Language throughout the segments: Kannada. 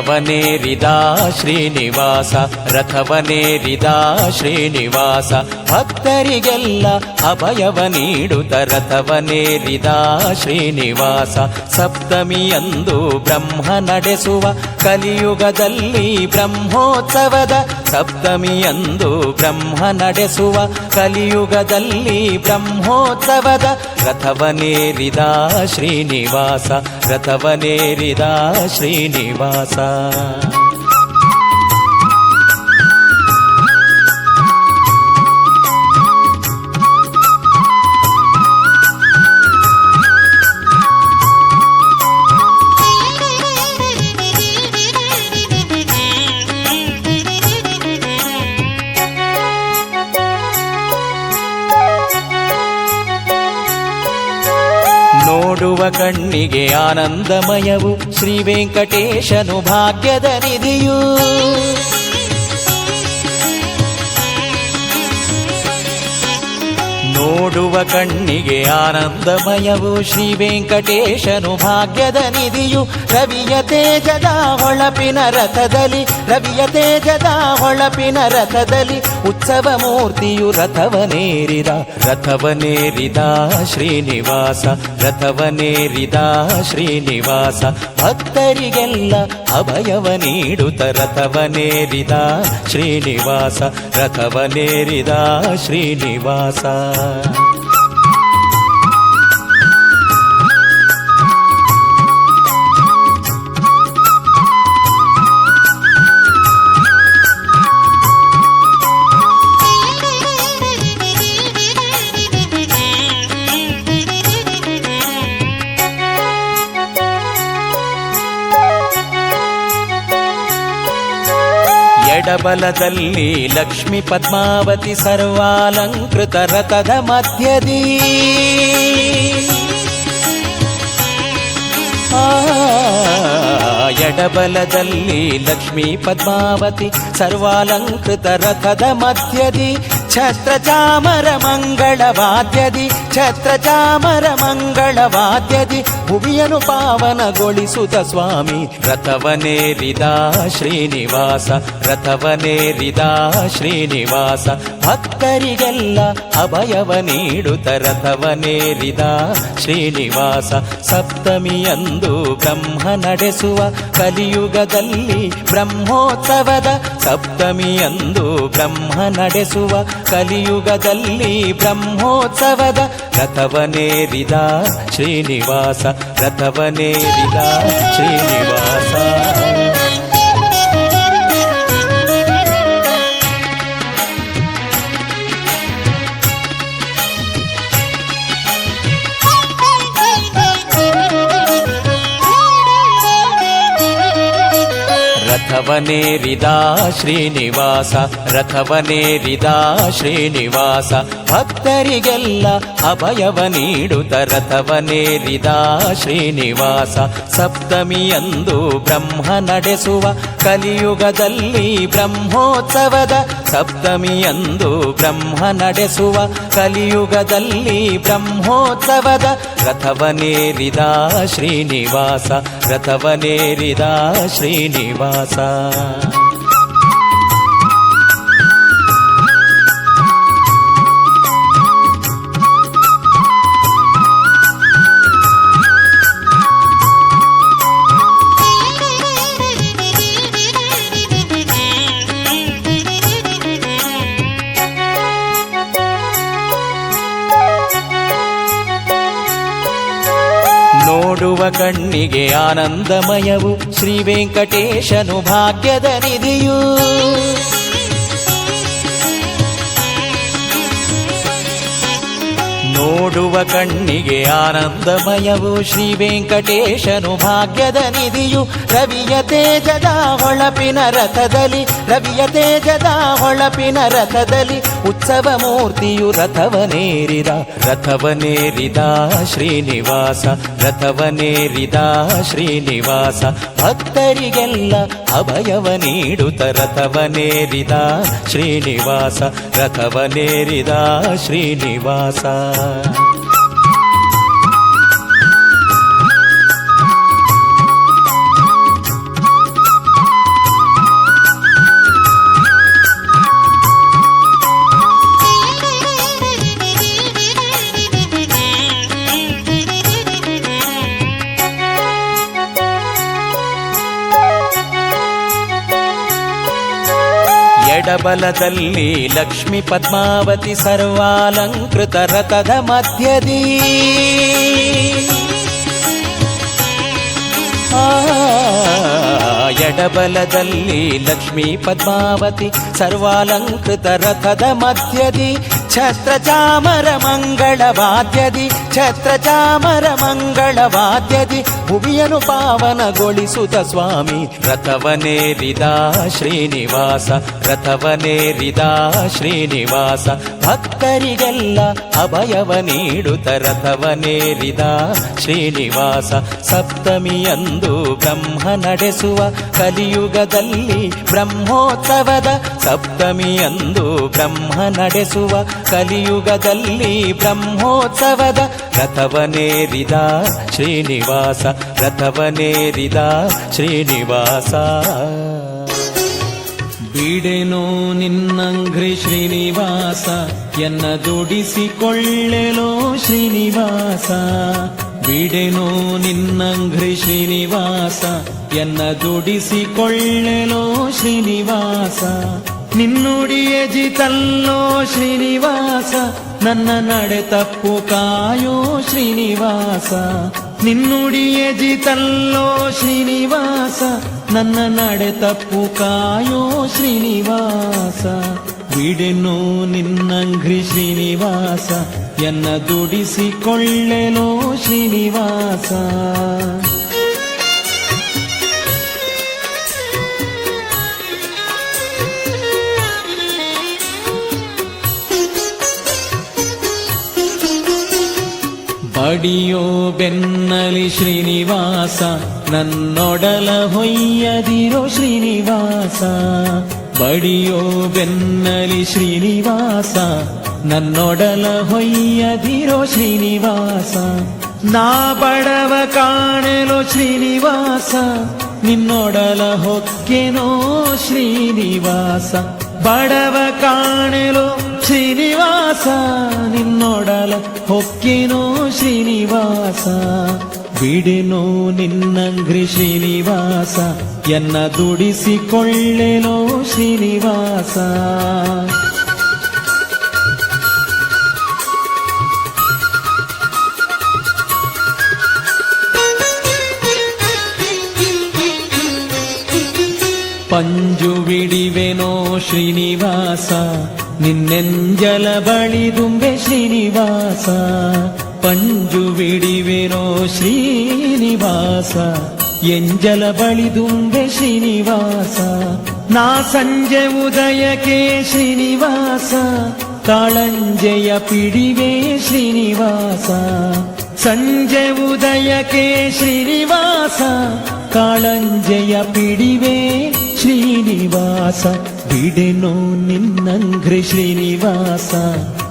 ರಥವನೇರಿದ ಶ್ರೀನಿವಾಸ, ರಥವನೇರಿದ ಶ್ರೀನಿವಾಸ, ಭಕ್ತರಿಗೆಲ್ಲ ಅಭಯವ ನೀಡುತ್ತ ರಥವನೇರಿದ ಶ್ರೀನಿವಾಸ. ಸಪ್ತಮಿಯಂದು ಬ್ರಹ್ಮ ನಡೆಸುವ ಕಲಿಯುಗದಲ್ಲಿ ಬ್ರಹ್ಮೋತ್ಸವದ, ಸಪ್ತಮಿಯಂದು ಬ್ರಹ್ಮ ನಡೆಸುವ ಕಲಿಯುಗದಲ್ಲಿ ಬ್ರಹ್ಮೋತ್ಸವದ, ರಥವನೇರಿದ ಶ್ರೀನಿವಾಸ, ರಥವನೇರಿದ ಶ್ರೀನಿವಾಸ. ನೋಡುವ ಕಣ್ಣಿಗೆ ಆನಂದಮಯವು ಶ್ರೀ ವೆಂಕಟೇಶನು ಭಾಗ್ಯದ ನಿಧಿಯು. ನೋಡುವ ಕಣ್ಣಿಗೆ ಆನಂದಮಯವು ಶ್ರೀ ವೆಂಕಟೇಶನು ಭಾಗ್ಯದ ನಿಧಿಯು. ರವಿಯ ತೇಜದ ಹೊಳಪಿನ ರಥದಲ್ಲಿ, ರವಿಯ ತೇಜದ ಹೊಳಪಿನ ರಥದಲ್ಲಿ ಉತ್ಸವ ಮೂರ್ತಿಯು ರಥವನೇರಿದ, ರಥವನೇರಿದ ಶ್ರೀನಿವಾಸ, ರಥವನೇರಿದ ಶ್ರೀನಿವಾಸ. ಭಕ್ತರಿಗೆಲ್ಲ ಅಭಯವ ನೀಡುತ್ತ ರಥವನೇರಿದ ಶ್ರೀನಿವಾಸ, ರಥವನೇರಿದ ಶ್ರೀನಿವಾಸ. ಎಡಬಲದಲ್ಲಿ ಲಕ್ಷ್ಮೀ ಪದ್ಮಾವತಿ ಸರ್ವಾಲಂಕೃತ ರಥದ ಮಧ್ಯದಿ, ಎಡಬಲದಲ್ಲಿ ಲಕ್ಷ್ಮೀ ಪದ್ಮಾವತಿ ಸರ್ವಾಲಂಕೃತ ರಥದ ಮಧ್ಯದಿ, ಛತ್ರ ಚಾಮರ ಮಂಗಳ ವಾದ್ಯದಿ, ಛತ್ರ ಚಾಮರ ಮಂಗಳ ವಾದ್ಯದಿ ಭುವಿಯನ್ನು ಪಾವನಗೊಳಿಸುತ್ತ ಸ್ವಾಮಿ ರಥವನೇರಿದ ಶ್ರೀನಿವಾಸ, ರಥವನೇರಿದ ಶ್ರೀನಿವಾಸ. ಭಕ್ತರಿಗೆಲ್ಲ ಅಭಯವ ನೀಡುತ್ತ ರಥವನೇರಿದ ಶ್ರೀನಿವಾಸ. ಸಪ್ತಮಿಯಂದು ಬ್ರಹ್ಮ ನಡೆಸುವ ಕಲಿಯುಗದಲ್ಲಿ ಬ್ರಹ್ಮೋತ್ಸವದ, ಸಪ್ತಮಿಯಂದು ಬ್ರಹ್ಮ ನಡೆಸುವ ಕಲಿಯುಗದಲ್ಲಿ ಬ್ರಹ್ಮೋತ್ಸವದ, ರಥವನೇರಿದ ಶ್ರೀನಿವಾಸ, ರಥವನೇರಿದ ಶ್ರೀನಿವಾಸ. ರಥವನೇರಿದ ಶ್ರೀನಿವಾಸ, ರಥವನೇರಿದ ಶ್ರೀನಿವಾಸ. ಭಕ್ತರಿಗೆಲ್ಲ ಅಭಯವ ನೀಡುತ್ತ ರಥವನೇರಿದ ಶ್ರೀನಿವಾಸ. ಸಪ್ತಮಿಯಂದು ಬ್ರಹ್ಮ ನಡೆಸುವ ಕಲಿಯುಗದಲ್ಲಿ ಬ್ರಹ್ಮೋತ್ಸವದ, ಸಪ್ತಮಿಯಂದು ಬ್ರಹ್ಮ ನಡೆಸುವ ಕಲಿಯುಗದಲ್ಲಿ ಬ್ರಹ್ಮೋತ್ಸವದ, ರಥವನೇರಿದ ಶ್ರೀನಿವಾಸ, ರಥವನೇರಿದ ಶ್ರೀನಿವಾಸ. ನೋಡುವ ಕಣ್ಣಿಗೆ ಆನಂದಮಯವು ಶ್ರೀ ವೆಂಕಟೇಶನು ಭಾಗ್ಯದ ನಿಧಿಯು. ನೋಡುವ ಕಣ್ಣಿಗೆ ಆನಂದಮಯವು ಶ್ರೀ ವೆಂಕಟೇಶನು ಭಾಗ್ಯದ ನಿಧಿಯು. ರವಿಯ ತೇಜದ ಹೊಳಪಿನ ರಥದಲ್ಲಿ, ರವಿಯ ತೇಜದ ಹೊಳಪಿನ ರಥದಲ್ಲಿ ಉತ್ಸವ ಮೂರ್ತಿಯು ರಥವನೇರಿದ, ರಥವನೇರಿದ ಶ್ರೀನಿವಾಸ, ರಥವನೇರಿದ ಶ್ರೀನಿವಾಸ. ಭಕ್ತರಿಗೆಲ್ಲ ಅಭಯವ ನೀಡುತ್ತ ರಥವನೇರಿದ ಶ್ರೀನಿವಾಸ, ರಥವನೇರಿದ ಶ್ರೀನಿವಾಸ. ಎಡಬಲದಲ್ಲಿ ಲಕ್ಷ್ಮೀ ಪದ್ಮಾವತಿ ಸರ್ವಾಲಂಕೃತ ರಥದ ಮಧ್ಯದಿ ಎಡಬಲದಲ್ಲಿ ಲಕ್ಷ್ಮೀ ಪದ್ಮಾವತಿ ಸರ್ವಾಲಂಕೃತ ರಥದ ಮಧ್ಯದಿ ಛತ್ರ ಚಾಮರ ಮಂಗಳ ವಾದ್ಯದಿ ಛತ್ರ ಚಾಮರ ಮಂಗಳ ವಾದ್ಯದಿ ಭುವಿಯನ್ನು ಪಾವನಗೊಳಿಸುತ್ತ ಸ್ವಾಮಿ ರಥವನೇರಿದ ಶ್ರೀನಿವಾಸ ರಥವನೇರಿದ ಶ್ರೀನಿವಾಸ ಭಕ್ತರಿಗೆಲ್ಲ ಅಭಯವ ನೀಡುತ್ತ ರಥವನೇರಿದ ಶ್ರೀನಿವಾಸ ಸಪ್ತಮಿಯಂದು ಬ್ರಹ್ಮ ನಡೆಸುವ ಕಲಿಯುಗದಲ್ಲಿ ಬ್ರಹ್ಮೋತ್ಸವದ ಸಪ್ತಮಿಯಂದು ಬ್ರಹ್ಮ ನಡೆಸುವ ಕಲಿಯುಗದಲ್ಲಿ ಬ್ರಹ್ಮೋತ್ಸವದ ರಥವನೇರಿದ ಶ್ರೀನಿವಾಸ ರಥವನೇರಿದ ಶ್ರೀನಿವಾಸ ಬಿಡೆನೋ ನಿನ್ನಂಘ್ರಿ ಶ್ರೀನಿವಾಸ ಎನ್ನ ದುಡಿಸಿಕೊಳ್ಳೆಲೋ ಶ್ರೀನಿವಾಸ ಬಿಡೆನೋ ನಿನ್ನಂಘ್ರಿ ಶ್ರೀನಿವಾಸ ಎನ್ನ ದುಡಿಸಿಕೊಳ್ಳೆಲೋ ಶ್ರೀನಿವಾಸ ನಿನ್ನುಡಿಯೇ ಜಿತಲ್ಲೋ ಶ್ರೀನಿವಾಸ ನನ್ನ ನಡೆ ತಪ್ಪು ಕಾಯೋ ಶ್ರೀನಿವಾಸ ನಿನ್ನುಡಿಯೇ ಜಿತಲ್ಲೋ ಶ್ರೀನಿವಾಸ ನನ್ನ ನಡೆ ತಪ್ಪು ಕಾಯೋ ಶ್ರೀನಿವಾಸ ಬಿಡೆನೋ ನಿನ್ನಂಘ್ರಿ ಶ್ರೀನಿವಾಸ ಎನ್ನ ದುಡಿಸಿಕೊಳ್ಳೆಲೋ ಶ್ರೀನಿವಾಸ ಬಡಿಯೋ ಬೆನ್ನಲಿ ಶ್ರೀನಿವಾಸ ನನ್ನೊಡಲ ಹೊಯ್ಯದಿರೋ ಶ್ರೀನಿವಾಸ ಬಡಿಯೋ ಬೆನ್ನಲಿ ಶ್ರೀನಿವಾಸ ನನ್ನೊಡಲ ಹೊಯ್ಯದಿರೋ ಶ್ರೀನಿವಾಸ ನಾ ಬಡವ ಕಾಣೆಲೋ ಶ್ರೀನಿವಾಸ ನಿನ್ನೊಡಲ ಹೊಕ್ಕೆನೋ ಶ್ರೀನಿವಾಸ ಬಡವ ಕಾಣೆಲೋ ಶ್ರೀನಿವಾಸ ನಿನ್ನೊಡಲ ಹೊಕ್ಕೆನೋ ಶ್ರೀನಿವಾಸ ಬಿಡೆನೋ ನಿನ್ನಂಘ್ರಿ ಶ್ರೀನಿವಾಸ ಎನ್ನ ದುಡಿಸಿಕೊಳ್ಳೆಲೋ ಶ್ರೀನಿವಾಸ ಪಂಜು ಬಿಡಿವೆನೋ ಶ್ರೀನಿವಾಸ ನಿನ್ನೆಂಜಲ ಬಳಿದುಂಬೆ ಶ್ರೀನಿವಾಸ ಪಂಜು ಬಿಡಿವೆನೋ ಶ್ರೀನಿವಾಸ ಎಂಜಲ ಬಳಿದುಂಬೆ ಶ್ರೀನಿವಾಸ ನಾ ಸಂಜೆ ಉದಯಕ್ಕೆ ಶ್ರೀನಿವಾಸ ಕಾಳಂಜೆಯ ಪಿಡಿವೆ ಶ್ರೀನಿವಾಸ ಸಂಜೆ ಉದಯಕ್ಕೆ ಶ್ರೀನಿವಾಸ ಕಾಳಂಜೆಯ ಪಿಡಿವೆ ಶ್ರೀನಿವಾಸ ಬಿಡೆನೋ ನಿನ್ನಂಘ್ರಿ ಶ್ರೀನಿವಾಸ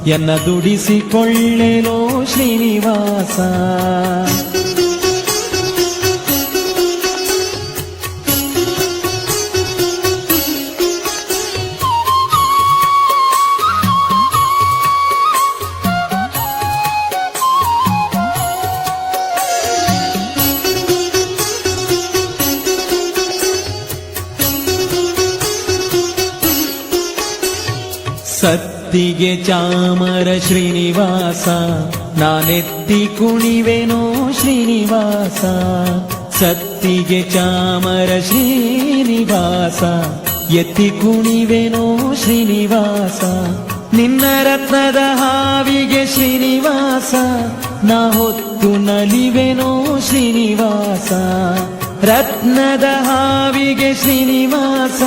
ಎನ್ನ ದುಡಿಸಿಕೊಳ್ಳೆಲೋ ಶ್ರೀನಿವಾಸ ಸತ್ತಿಗೆ ಚಾಮರ ಶ್ರೀನಿವಾಸ ನಾನೆತ್ತಿ ಕುಣಿವೆನೋ ಶ್ರೀನಿವಾಸ ಸತ್ತಿಗೆ ಚಾಮರ ಶ್ರೀನಿವಾಸ ಎತ್ತಿ ಕುಣಿವೆನೋ ಶ್ರೀನಿವಾಸ ನಿನ್ನ ರತ್ನದ ಹಾವಿಗೆ ಶ್ರೀನಿವಾಸ ನಾ ಹೊತ್ತು ನಲಿವೆನೋ ಶ್ರೀನಿವಾಸ ರತ್ನದ ಹಾವಿಗೆ ಶ್ರೀನಿವಾಸ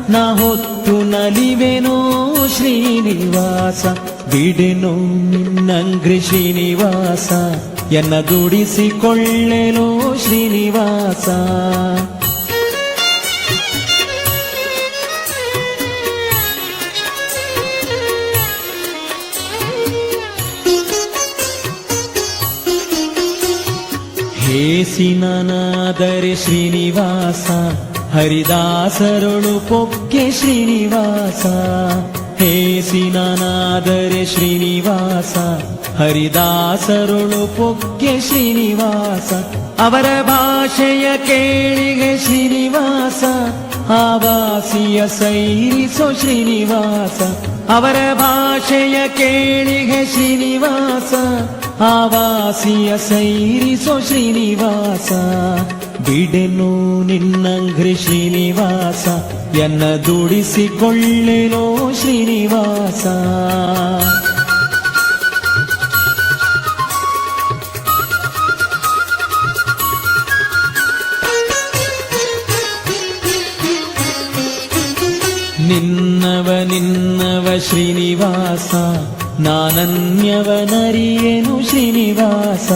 ನಾ ಹೊತ್ತು ನಲಿವೆನೋ ಶ್ರೀನಿವಾಸ ಬಿಡೆನೋ ನಿನ್ನಂಘ್ರಿ ಶ್ರೀನಿವಾಸ ಎನ್ನ ದುಡಿಸಿಕೊಳ್ಳೆಲೋ ಶ್ರೀನಿವಾಸ ಹೇಸಿನಾದರೆ ಶ್ರೀನಿವಾಸ ಹರಿದಾಸರೊಳು ಪೊಕ್ಕೆ ಶ್ರೀನಿವಾಸ ಹೇಸಿನಾದರೆ ಶ್ರೀನಿವಾಸ ಹರಿದಾಸರೊಳು ಪೊಕ್ಕೆ ಶ್ರೀನಿವಾಸ ಅವರ ಭಾಷೆಯ ಕೇಳಿಗೆ ಶ್ರೀನಿವಾಸ ಆವಾಸಿಯ ಸೈರಿಸೋ ಶ್ರೀನಿವಾಸ ಅವರ ಭಾಷೆಯ ಕೇಳಿಗೆ ಶ್ರೀನಿವಾಸ ಆವಾಸಿಯ ಸೈರಿಸೋ ಶ್ರೀನಿವಾಸ ಬಿಡೆನು ನಿನ್ನಂಗ್ರಿ ಶ್ರೀನಿವಾಸ ಎನ್ನ ದುಡಿಸಿಕೊಳ್ಳೆನೋ ಶ್ರೀನಿವಾಸ ನಿನ್ನವ ಶ್ರೀನಿವಾಸ ನಾನನ್ಯವನರಿಯೇನು ಶ್ರೀನಿವಾಸ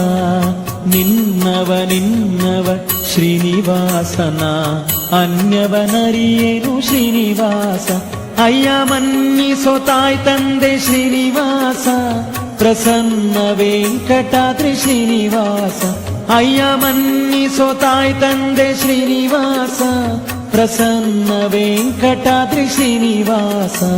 ನಿನ್ನವ ಶ್ರೀನಿವಾಸನ ಅನ್ಯವನರಿಯೇನು ಶ್ರೀನಿವಾಸ ಅಯ್ಯ ಮನ್ನಿಸೋ ತಾಯ್ ತಂದೆ ಶ್ರೀನಿವಾಸ ಪ್ರಸನ್ನ ವೆಂಕಟಾದ್ರಿ ಶ್ರೀನಿವಾಸ ಅಯ್ಯ ಮನ್ನಿಸೋ ತಾಯ್ ತಂದೆ ಶ್ರೀನಿವಾಸ ಪ್ರಸನ್ನ ವೆಂಕಟಾದ್ರಿ ಶ್ರೀನಿವಾಸ